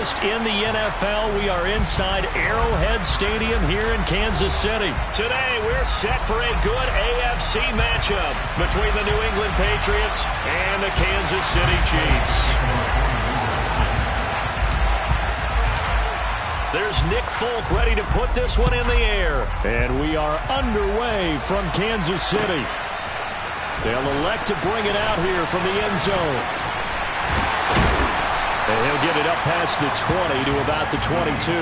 August in the NFL. We are inside Arrowhead Stadium here in Kansas City. Today, we're set for a good AFC matchup between the New England Patriots and the Kansas City Chiefs. There's Nick Folk ready to put this one in the air. And we are underway from Kansas City. They'll elect to bring it out here from the end zone. And he'll get it up past the 20 to about the 22.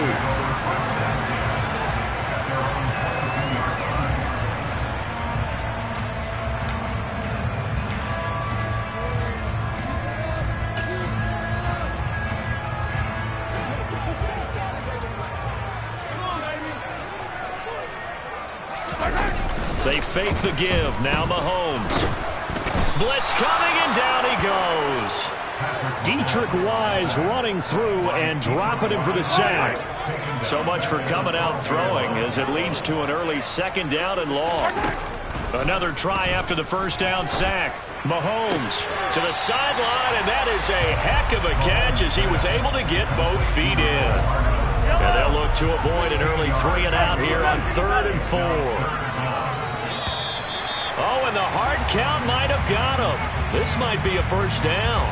They fake the give. Now Mahomes. Blitz coming, and down he goes. Dietrich Wise running through and dropping him for the sack. So much for coming out throwing as it leads to an early second down and long. Another try after the first down sack. Mahomes to the sideline, and that is a heck of a catch as he was able to get both feet in. And they'll look to avoid an early 3 and out here on 3rd and 4. Oh, and the hard count might have got him. This might be a first down.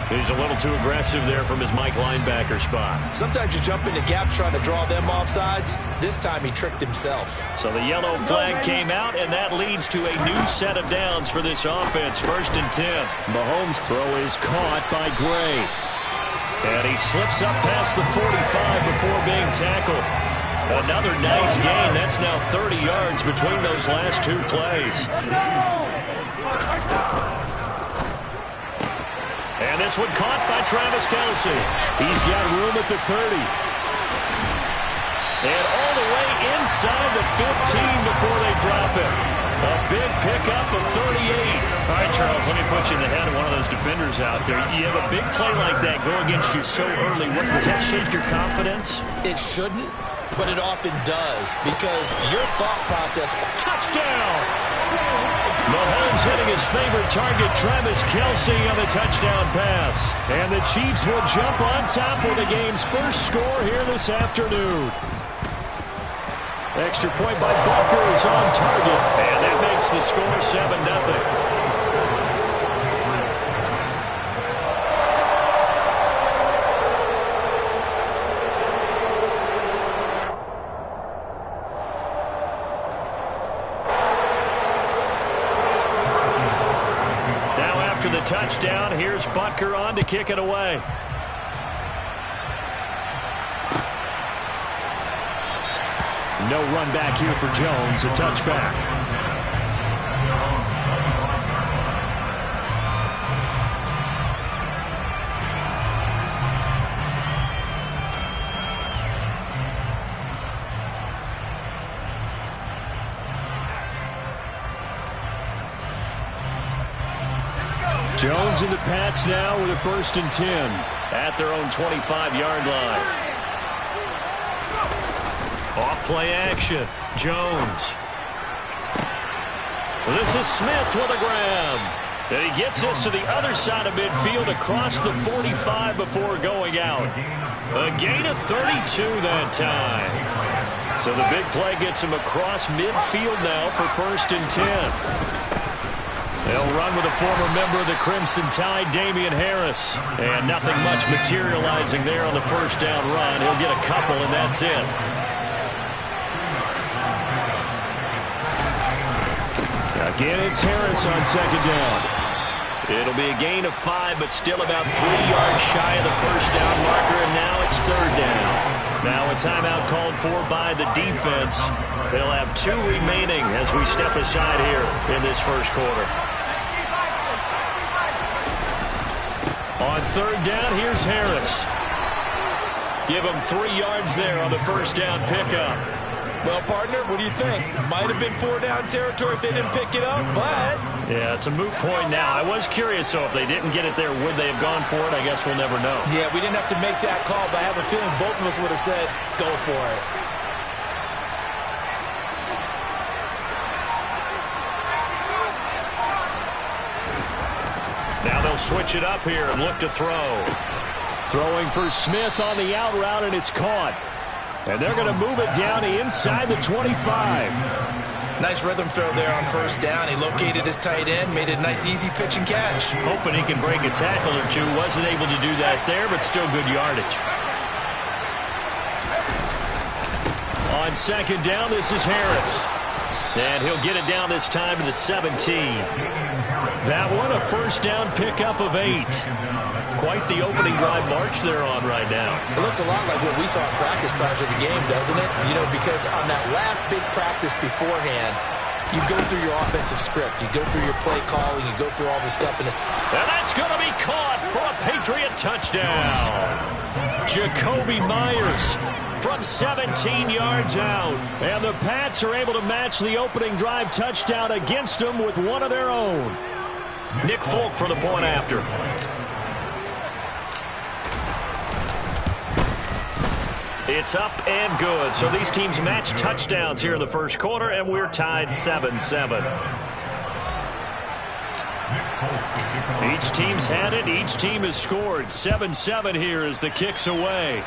He's a little too aggressive there from his Mike linebacker spot. Sometimes you jump into gaps trying to draw them off sides. This time he tricked himself. So the yellow flag came out, and that leads to a new set of downs for this offense. 1st and 10. Mahomes' throw is caught by Gray. And he slips up past the 45 before being tackled. Another nice gain. That's now 30 yards between those last two plays. And this one caught by Travis Kelce. He's got room at the 30. And all the way inside the 15 before they drop it. A big pickup of 38. All right, Charles, let me put you in the head of one of those defenders out there. You have a big play like that go against you so early. Does that shake your confidence? It shouldn't, but it often does because your thought process. Touchdown! Mahomes hitting his favorite target, Travis Kelce, on the touchdown pass. And the Chiefs will jump on top with the game's first score here this afternoon. Extra point by Butker is on target, and that makes the score 7-0. The touchdown. Here's Butker on to kick it away. No run back here for Jones. A touchback. Jones into Pats now with a 1st and 10 at their own 25-yard line. Off play action. Jones. This is Smith with a grab. And he gets this to the other side of midfield across the 45 before going out. A gain of 32 that time. So the big play gets him across midfield now for 1st and 10. They'll run with a former member of the Crimson Tide, Damian Harris. And nothing much materializing there on the first down run. He'll get a couple, and that's it. Again, it's Harris on 2nd down. It'll be a gain of 5, but still about 3 yards shy of the first down marker, and now it's 3rd down. Now a timeout called for by the defense. They'll have 2 remaining as we step aside here in this first quarter. On 3rd down, here's Harris. Give him 3 yards there on the first down pickup. Well, partner, what do you think? Might have been 4-down territory if they didn't pick it up, but... Yeah, it's a moot point now. I was curious, so if they didn't get it there, would they have gone for it? I guess we'll never know. Yeah, we didn't have to make that call, but I have a feeling both of us would have said, go for it. Now they'll switch it up here and look to throw. Throwing for Smith on the out route, and it's caught. And they're going to move it down inside the 25. Nice rhythm throw there on first down. He located his tight end, made it a nice easy pitch and catch. Hoping he can break a tackle or two. Wasn't able to do that there, but still good yardage. On second down, this is Harris. And he'll get it down this time to the 17. That one, a first down pickup of 8. Quite the opening drive march they're on right now. It looks a lot like what we saw in practice prior to the game, doesn't it? You know, because on that last big practice beforehand, you go through your offensive script. You go through your play calling. You go through all the stuff. And that's going to be caught for a Patriot touchdown. Jacoby Myers from 17 yards out. And the Pats are able to match the opening drive touchdown against them with one of their own. Nick Folk for the point after. It's up and good. So these teams match touchdowns here in the first quarter, and we're tied 7-7. Each team's had it. Each team has scored. 7-7 here as the kick's away.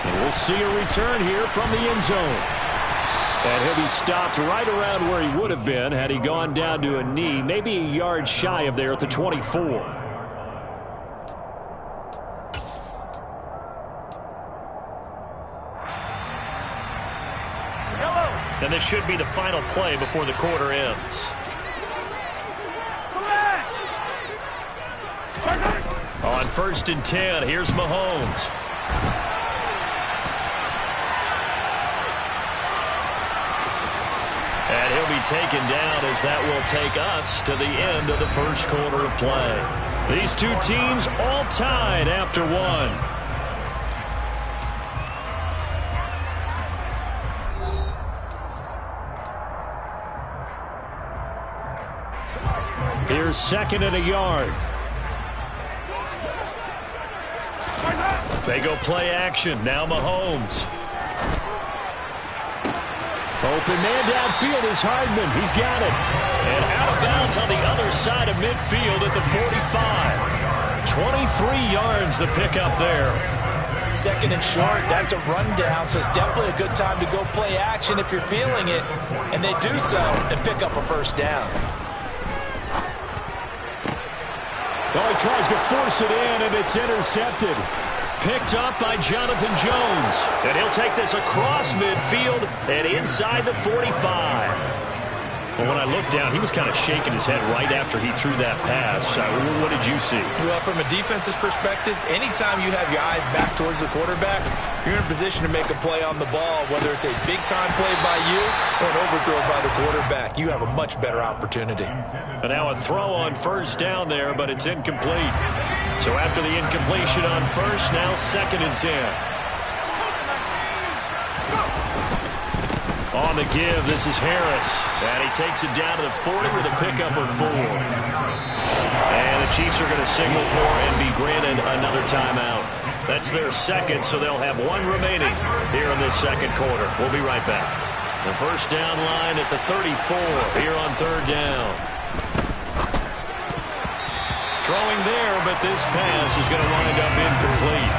And we'll see a return here from the end zone. And he'll be stopped right around where he would have been had he gone down to a knee, maybe a yard shy of there at the 24. And this should be the final play before the quarter ends. On first and 10, here's Mahomes. And he'll be taken down as that will take us to the end of the first quarter of play. These two teams all tied after one. Here's second and a yard. They go play action. Now Mahomes. Open man downfield is Hardman. He's got it. And out of bounds on the other side of midfield at the 45. 23 yards the pickup there. Second and short, that's a rundown, so it's definitely a good time to go play action if you're feeling it. And they do so and pick up a first down. Well, he tries to force it in, and it's intercepted. Picked up by Jonathan Jones. And he'll take this across midfield and inside the 45. Well, when I looked down, he was kind of shaking his head right after he threw that pass. What did you see? Well, from a defense's perspective, anytime you have your eyes back towards the quarterback, you're in a position to make a play on the ball, whether it's a big-time play by you or an overthrow by the quarterback. You have a much better opportunity. And now a throw on first down there, but it's incomplete. So after the incompletion on first, now second and 10. On the give, this is Harris. And he takes it down to the 40 with a pickup of 4. And the Chiefs are going to signal for and be granted another timeout. That's their second, so they'll have one remaining here in this second quarter. We'll be right back. The first down line at the 34 here on third down. Throwing there, but this pass is going to wind up incomplete.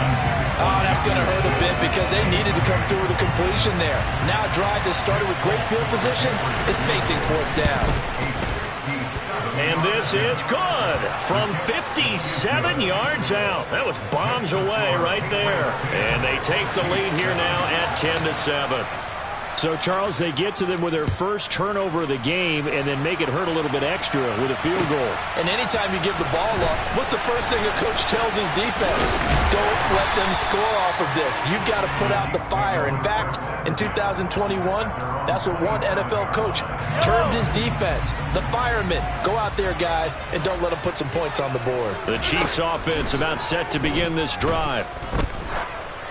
Oh, that's going to hurt a bit because they needed to come through with a completion there. Now a drive that started with great field position is facing fourth down. And this is good from 57 yards out. That was bombs away right there. And they take the lead here now at 10-7. So, Charles, they get to them with their first turnover of the game and then make it hurt a little bit extra with a field goal. And anytime you give the ball up, what's the first thing a coach tells his defense? Don't let them score off of this. You've got to put out the fire. In fact, in 2021, that's what one NFL coach termed his defense. The firemen. Go out there, guys, and don't let them put some points on the board. The Chiefs offense about set to begin this drive.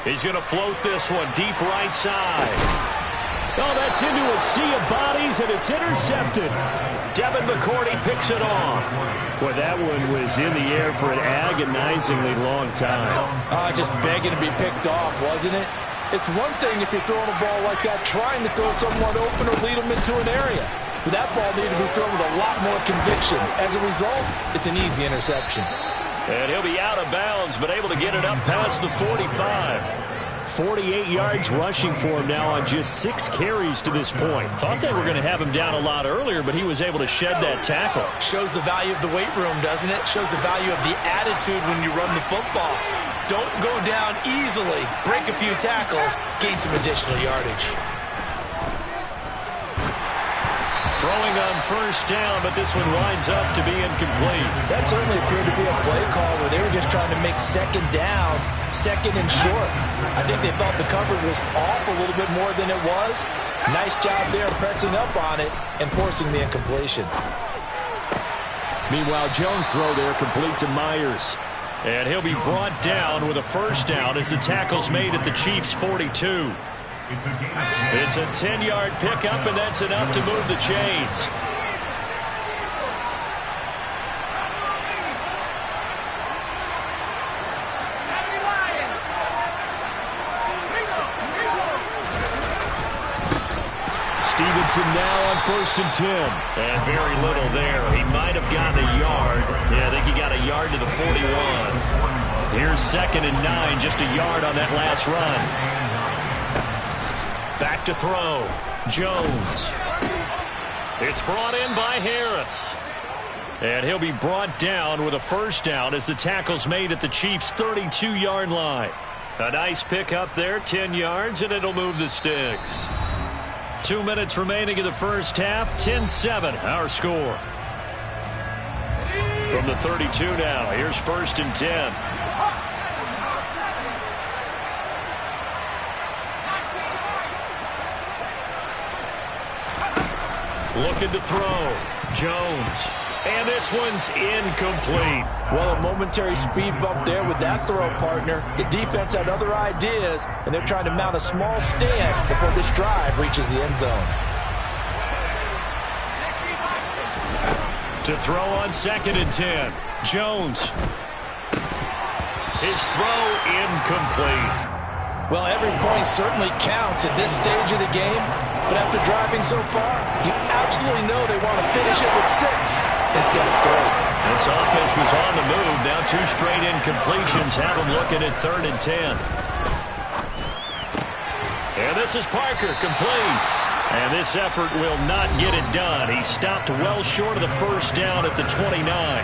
He's going to float this one deep right side. Oh, that's into a sea of bodies, and it's intercepted. Devin McCourty picks it off. Boy, that one was in the air for an agonizingly long time. Just begging to be picked off, wasn't it? It's one thing if you're throwing a ball like that, trying to throw someone open or lead them into an area. But that ball needed to be thrown with a lot more conviction. As a result, it's an easy interception. And he'll be out of bounds, but able to get it up past the 45. 48 yards rushing for him now on just 6 carries to this point. Thought they were going to have him down a lot earlier, but he was able to shed that tackle. Shows the value of the weight room, doesn't it? Shows the value of the attitude when you run the football. Don't go down easily. Break a few tackles, gain some additional yardage. Throwing on first down, but this one winds up to be incomplete. That certainly appeared to be a play call where they were just trying to make second down, second and short. I think they thought the coverage was off a little bit more than it was. Nice job there pressing up on it and forcing the incompletion. Meanwhile, Jones' throw there complete to Myers. And he'll be brought down with a first down as the tackle's made at the Chiefs' 42. It's a 10-yard pickup, and that's enough to move the chains. Stevenson now on 1st and 10. And very little there. He might have gotten a yard. Yeah, I think he got a yard to the 41. Here's 2nd and 9, just a yard on that last run. Back to throw. Jones. It's brought in by Harris. And he'll be brought down with a first down as the tackle's made at the Chiefs' 32-yard line. A nice pickup there, 10 yards, and it'll move the sticks. 2 minutes remaining in the first half, 10-7, our score. From the 32 now, here's 1st and 10. Looking to throw. Jones. And this one's incomplete. Well, a momentary speed bump there with that throw, partner. The defense had other ideas, and they're trying to mount a small stand before this drive reaches the end zone. To throw on 2nd and 10. Jones. His throw incomplete. Well, every point certainly counts at this stage of the game. But after driving so far, you absolutely know they want to finish it with 6 instead of 3. This offense was on the move. Now 2 straight incompletions have them looking at 3rd and 10. And this is Parker, complete. And this effort will not get it done. He stopped well short of the first down at the 29.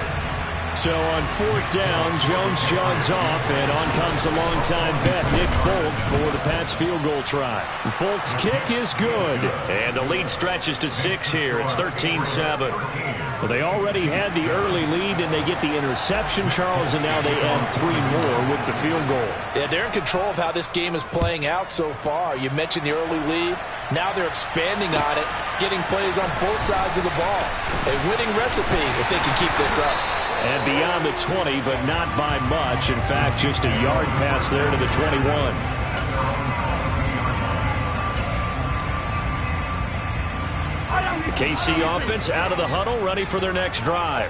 So on 4th down, Jones jogs off, and on comes a longtime vet, Nick Folk, for the Pats field goal try. Folk's kick is good, and the lead stretches to 6 here. It's 13-7. Well, they already had the early lead, and they get the interception, Charles, and now they add 3 more with the field goal. Yeah, they're in control of how this game is playing out so far. You mentioned the early lead. Now they're expanding on it, getting plays on both sides of the ball. A winning recipe if they can keep this up. And beyond the 20, but not by much. In fact, just a yard pass there to the 21. The KC offense out of the huddle, ready for their next drive.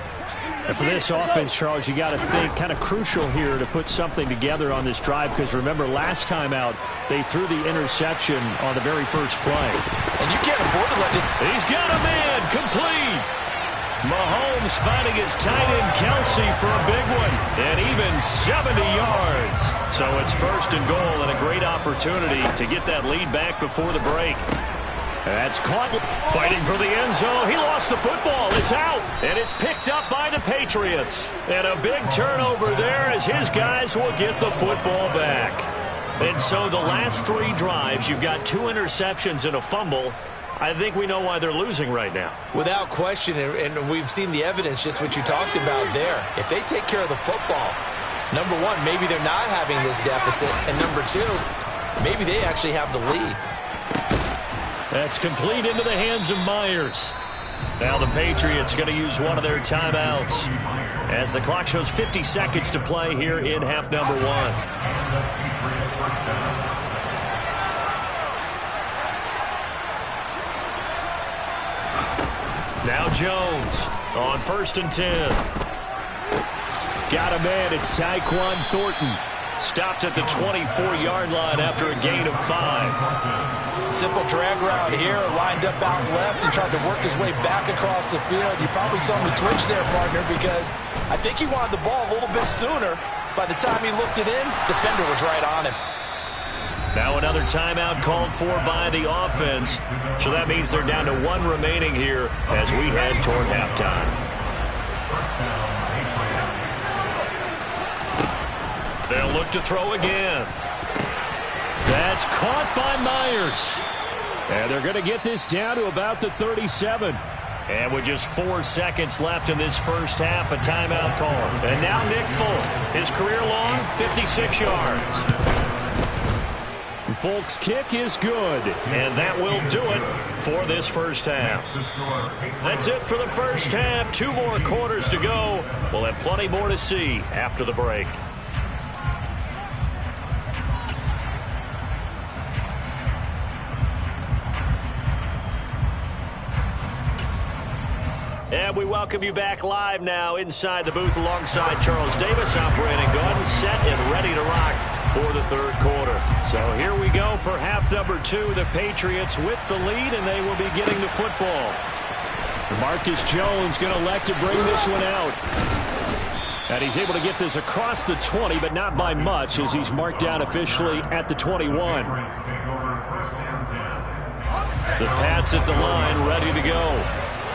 And for this offense, Charles, you got to think kind of crucial here to put something together on this drive, because remember, last time out, they threw the interception on the very first play. And you can't afford to let it. He's got a man, complete. Mahomes finding his tight end Kelsey for a big one, and even 70 yards. So it's 1st and goal, and a great opportunity to get that lead back before the break. That's caught, fighting for the end zone. He lost the football. It's out, and it's picked up by the Patriots. And a big turnover there as his guys will get the football back. And so the last 3 drives, you've got 2 interceptions and a fumble. I think we know why they're losing right now. Without question, and we've seen the evidence, just what you talked about there. If they take care of the football, number 1, maybe they're not having this deficit, and number 2, maybe they actually have the lead. That's complete into the hands of Myers. Now the Patriots going to use one of their timeouts as the clock shows 50 seconds to play here in half number 1. Now Jones on 1st and 10. Got a man. It's Tyquan Thornton. Stopped at the 24-yard line after a gain of 5. Simple drag route here, lined up out left and tried to work his way back across the field. You probably saw me twitch there, partner, because I think he wanted the ball a little bit sooner. By the time he looked it in, defender was right on him. Now another timeout called for by the offense. So that means they're down to 1 remaining here as we head toward halftime. They'll look to throw again. That's caught by Myers. And they're going to get this down to about the 37. And with just 4 seconds left in this first half, a timeout call. And now Nick Folk, his career long, 56 yards. Folk's kick is good, and that will do it for this first half. That's it for the first half. 2 more quarters to go. We'll have plenty more to see after the break. And we welcome you back live now inside the booth alongside Charles Davis. I'm Brandon Gordon, set and ready to rock for the third quarter. So here we go for half number 2. The Patriots with the lead, and they will be getting the football. Marcus Jones going to elect to bring this one out. And he's able to get this across the 20, but not by much, as he's marked down officially at the 21. The Pats at the line, ready to go.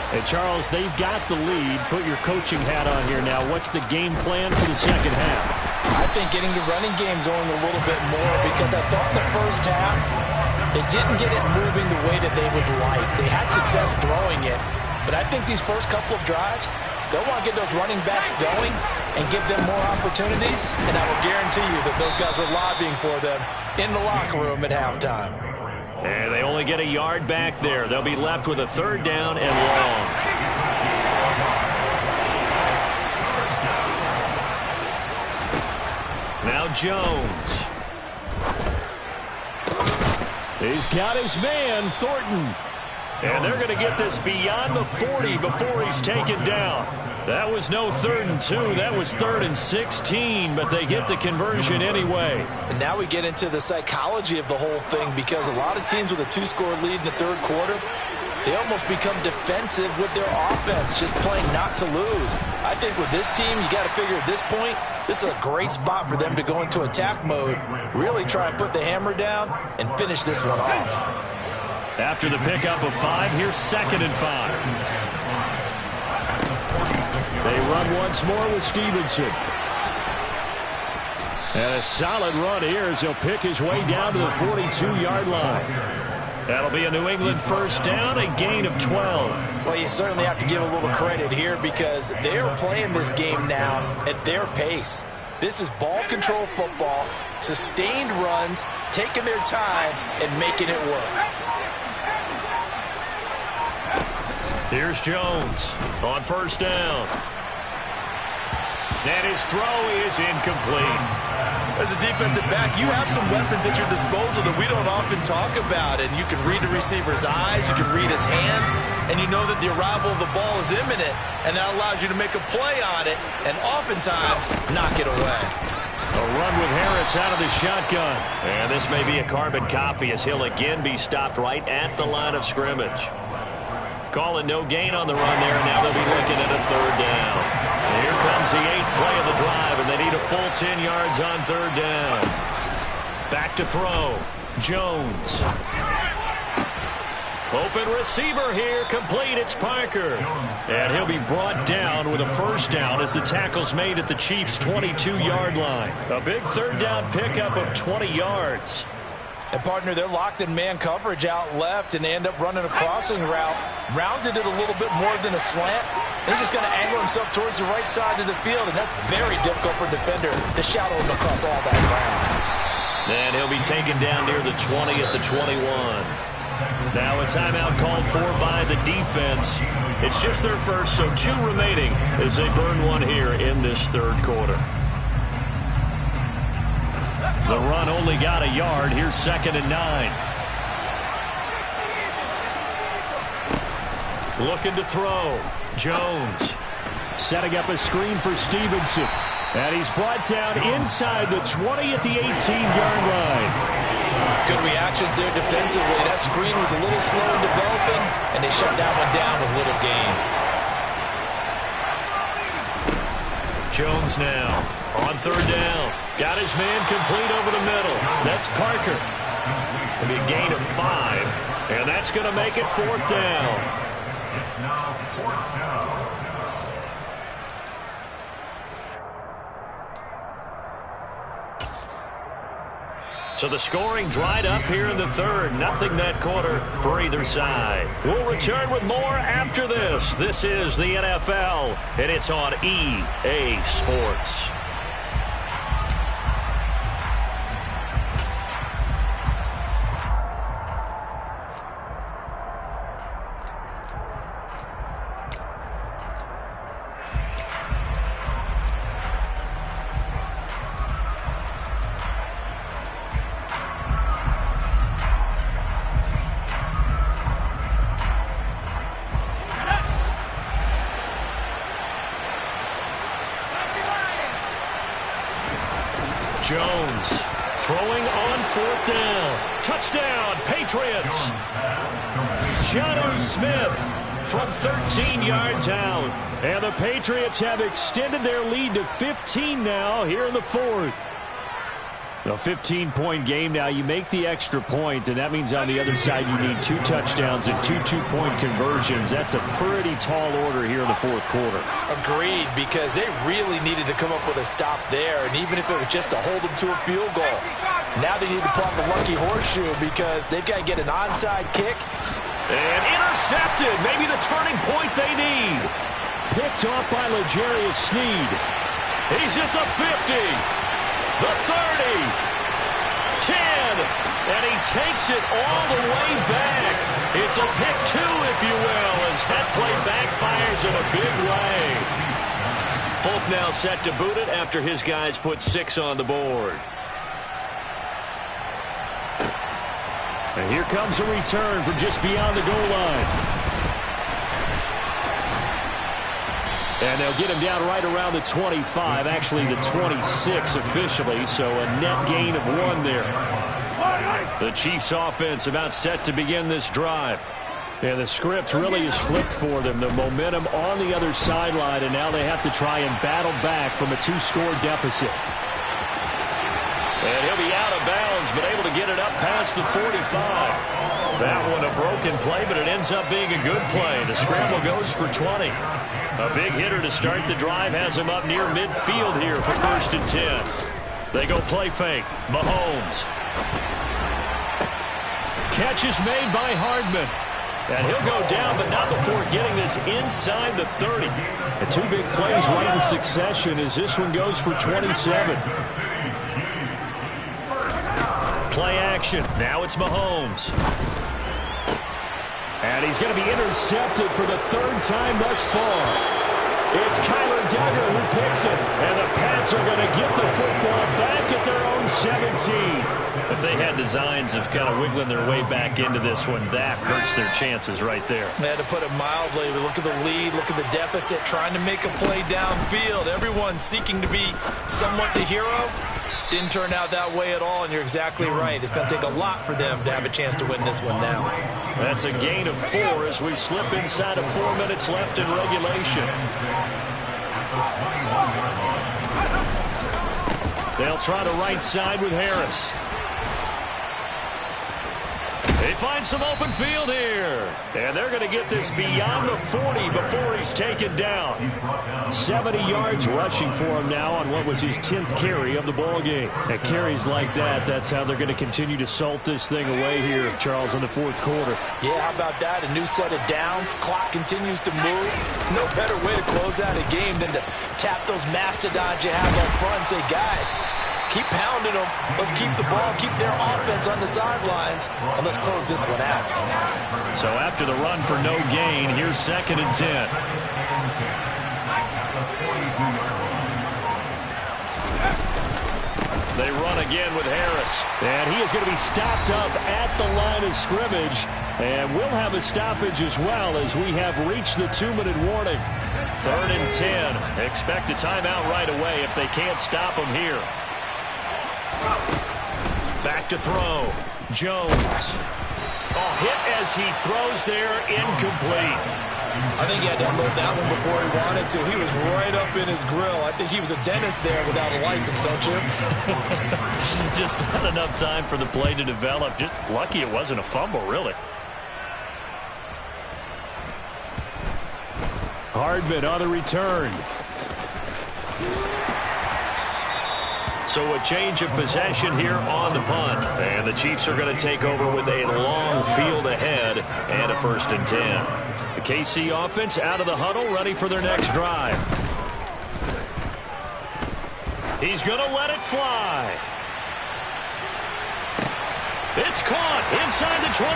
And, Charles, they've got the lead. Put your coaching hat on here now. What's the game plan for the second half? I think getting the running game going a little bit more, because I thought in the first half they didn't get it moving the way that they would like. They had success throwing it, but I think these first couple of drives, they'll want to get those running backs going and give them more opportunities, and I will guarantee you that those guys were lobbying for them in the locker room at halftime. And they only get a yard back there. They'll be left with a 3rd down and long. Now Jones. He's got his man, Thornton. And they're going to get this beyond the 40 before he's taken down. That was no 3rd and 2. That was 3rd and 16, but they get the conversion anyway. And now we get into the psychology of the whole thing, because a lot of teams with a 2-score lead in the third quarter, they almost become defensive with their offense, just playing not to lose. I think with this team, you got to figure at this point, this is a great spot for them to go into attack mode, really try and put the hammer down and finish this one off. After the pickup of 5, here's 2nd and 5. They run once more with Stevenson. And a solid run here as he'll pick his way down to the 42-yard line. That'll be a New England first down, a gain of 12. Well, you certainly have to give a little credit here, because they're playing this game now at their pace. This is ball control football, sustained runs, taking their time and making it work. Here's Jones on first down. And his throw is incomplete. As a defensive back, you have some weapons at your disposal that we don't often talk about. And you can read the receiver's eyes, you can read his hands, and you know that the arrival of the ball is imminent. And that allows you to make a play on it and oftentimes knock it away. A run with Harris out of the shotgun. And this may be a carbon copy, as he'll again be stopped right at the line of scrimmage. Call it no gain on the run there. Now they'll be looking at a 3rd down. And here comes the 8th play of the drive, and they need a full 10 yards on 3rd down. Back to throw. Jones. Open receiver here, complete. It's Parker. And he'll be brought down with a first down as the tackle's made at the Chiefs' 22-yard line. A big 3rd down pickup of 20 yards. And, partner, they're locked in man coverage out left, and they end up running a crossing route. Rounded it a little bit more than a slant. And he's just going to angle himself towards the right side of the field, and that's very difficult for a defender to shadow him across all that ground. And he'll be taken down near the 20 at the 21. Now a timeout called for by the defense. It's just their first, so 2 remaining as they burn one here in this third quarter. The run only got a yard. Here's 2nd and 9. Looking to throw. Jones setting up a screen for Stevenson. And he's brought down inside the 20 at the 18-yard line. Good reactions there defensively. That screen was a little slow in developing, and they shut that one down with little gain. Jones now on third down. Got his man complete over the middle. That's Parker. It'll be a gain of 5, and that's going to make it fourth down. It's now fourth down. So the scoring dried up here in the third. Nothing that quarter for either side. We'll return with more after this. This is the NFL, and it's on EA Sports. Jones throwing on fourth down. Touchdown, Patriots. Jonnu Smith from 13 yards out. And the Patriots have extended their lead to 15 now here in the fourth. A 15-point game now. You make the extra point, and that means on the other side you need 2 touchdowns and 2 two-point conversions. That's a pretty tall order here in the fourth quarter. Agreed, because they really needed to come up with a stop there, and even if it was just to hold them to a field goal. Now they need to pull up a lucky horseshoe because they've got to get an onside kick. And intercepted. Maybe the turning point they need. Picked off by L'Jarius Sneed. He's at the 50. The 30, 10, and he takes it all the way back. It's a pick 2, if you will, as that play backfires in a big way. Folk now set to boot it after his guys put 6 on the board. And here comes a return from just beyond the goal line. And they'll get him down right around the 25, actually the 26 officially, so a net gain of 1 there. The Chiefs offense about set to begin this drive. And the script really is flipped for them. The momentum on the other sideline, and now they have to try and battle back from a 2-score deficit. And he'll be out of bounds, but able to get it up past the 45. That one a broken play, but it ends up being a good play. The scramble goes for 20. A big hitter to start the drive has him up near midfield here for 1st and 10. They go play fake. Mahomes. Catch is made by Hardman. And he'll go down, but not before getting this inside the 30. And 2 big plays right in succession as this one goes for 27. Play action. Now it's Mahomes. And he's going to be intercepted for the 3rd time thus far. It's Kyler Duggar who picks it. And the Pats are going to get the football back at their own 17. If they had designs of kind of wiggling their way back into this one, that hurts their chances right there. To put it mildly, we look at the lead, look at the deficit, trying to make a play downfield. Everyone seeking to be somewhat the hero. Didn't turn out that way at all, and you're exactly right. It's going to take a lot for them to have a chance to win this one now. That's a gain of 4 as we slip inside of 4 minutes left in regulation. They'll try the right side with Harris. They find some open field here. And they're going to get this beyond the 40 before he's taken down. 70 yards rushing for him now on what was his 10th carry of the ball game. At carries like that, that's how they're going to continue to salt this thing away here, Charles, in the fourth quarter. Yeah, how about that? A new set of downs. Clock continues to move. No better way to close out a game than to tap those mastodons you have up front and say, guys, keep pounding them. Let's keep the ball, keep their offense on the sidelines, and let's close this one out. So after the run for no gain, here's 2nd and 10. They run again with Harris. And he is going to be stopped up at the line of scrimmage. And we'll have a stoppage as well as we have reached the 2-minute warning. 3rd and 10. Expect a timeout right away if they can't stop him here. Back to throw. Jones. Oh, hit as he throws there, incomplete. I think he had to unload that one before he wanted to. He was right up in his grill. I think he was a dentist there without a license, don't you? Just not enough time for the play to develop. Just lucky it wasn't a fumble, really. Hardman on the return. So a change of possession here on the punt. And the Chiefs are going to take over with a long field ahead and a 1st and 10. The KC offense out of the huddle, ready for their next drive. He's going to let it fly. It's caught inside the 25.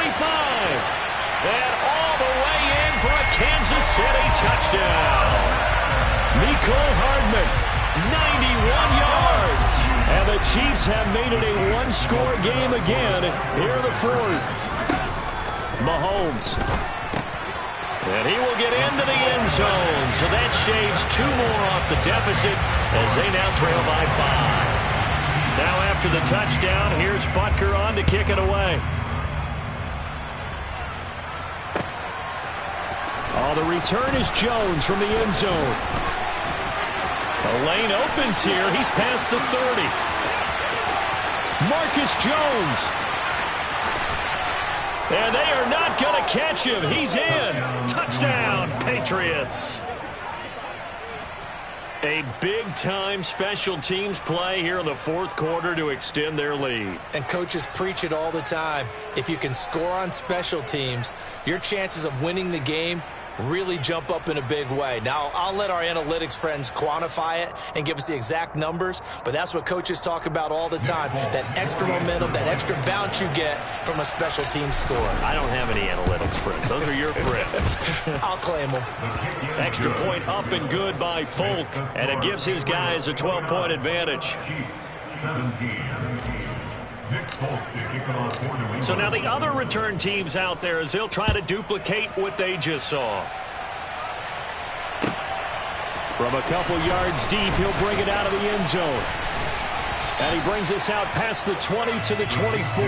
And all the way in for a Kansas City touchdown. Mecole Hardman, 91 yards. And the Chiefs have made it a one-score game again here in the 4th. Mahomes. And he will get into the end zone. So that shaves 2 more off the deficit as they now trail by 5. Now after the touchdown, here's Butker on to kick it away. Oh, the return is Jones from the end zone. The lane opens here. He's past the 30. Marcus Jones. And they are not going to catch him. He's in. Touchdown, Patriots. A big-time special teams play here in the 4th quarter to extend their lead. And coaches preach it all the time. If you can score on special teams, your chances of winning the game really jump up in a big way. Now, I'll let our analytics friends quantify it and give us the exact numbers, but that's what coaches talk about all the time, that extra momentum, that extra bounce you get from a special team score. I don't have any analytics friends. Those are your friends. I'll claim them. Extra point up and good by Folk, and it gives his guys a 12-point advantage. So now the other return teams out there as they'll try to duplicate what they just saw. From a couple yards deep, he'll bring it out of the end zone. And he brings us out past the 20 to the 24.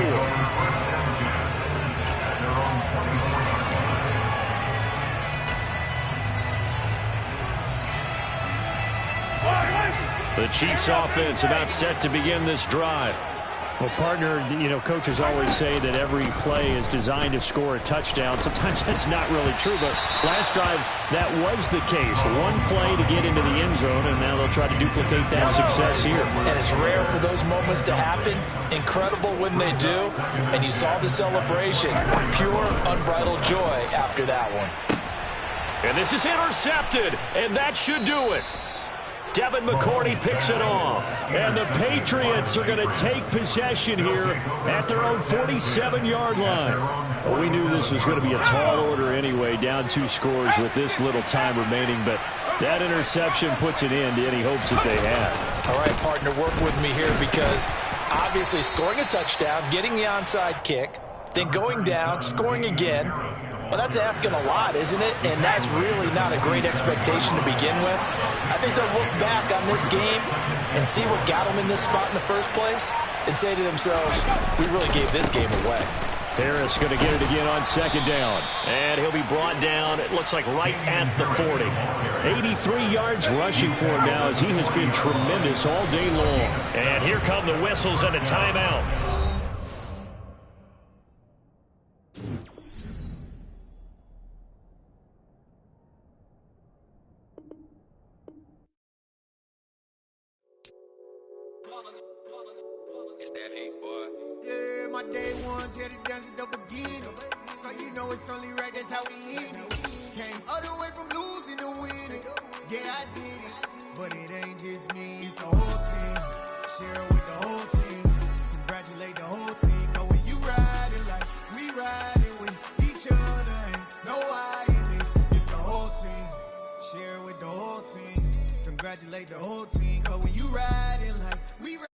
The Chiefs offense about set to begin this drive. Well, partner, you know, coaches always say that every play is designed to score a touchdown. Sometimes that's not really true, but last drive, that was the case. One play to get into the end zone, and now they'll try to duplicate that success here. And it's rare for those moments to happen. Incredible when they do. And you saw the celebration. Pure, unbridled joy after that one. And this is intercepted, and that should do it. Devin McCourty picks it off. And the Patriots are going to take possession here at their own 47-yard line. Well, we knew this was going to be a tall order anyway, down 2 scores with this little time remaining. But that interception puts an end to any hopes that they had. All right, partner, work with me here because obviously scoring a touchdown, getting the onside kick, then going down, scoring again. Well, that's asking a lot, isn't it? And that's really not a great expectation to begin with. I think they'll look back on this game and see what got them in this spot in the first place and say to themselves, we really gave this game away. Harris going to get it again on 2nd down. And he'll be brought down, it looks like right at the 40. 83 yards rushing for him now as he has been tremendous all day long. And here come the whistles and a timeout. It's that hate, boy. Yeah, my day ones here to dance at the beginning. So you know it's only right, that's how we eat it. Came all the way from losing to winning. Yeah, I did it. But it ain't just me, it's the whole team. Share it with the whole team. Congratulate the whole team. Cause when you riding like we riding with each other, ain't no I in this. It's the whole team. Share it with the whole team. Congratulate the whole team. Cause when you riding like we riding.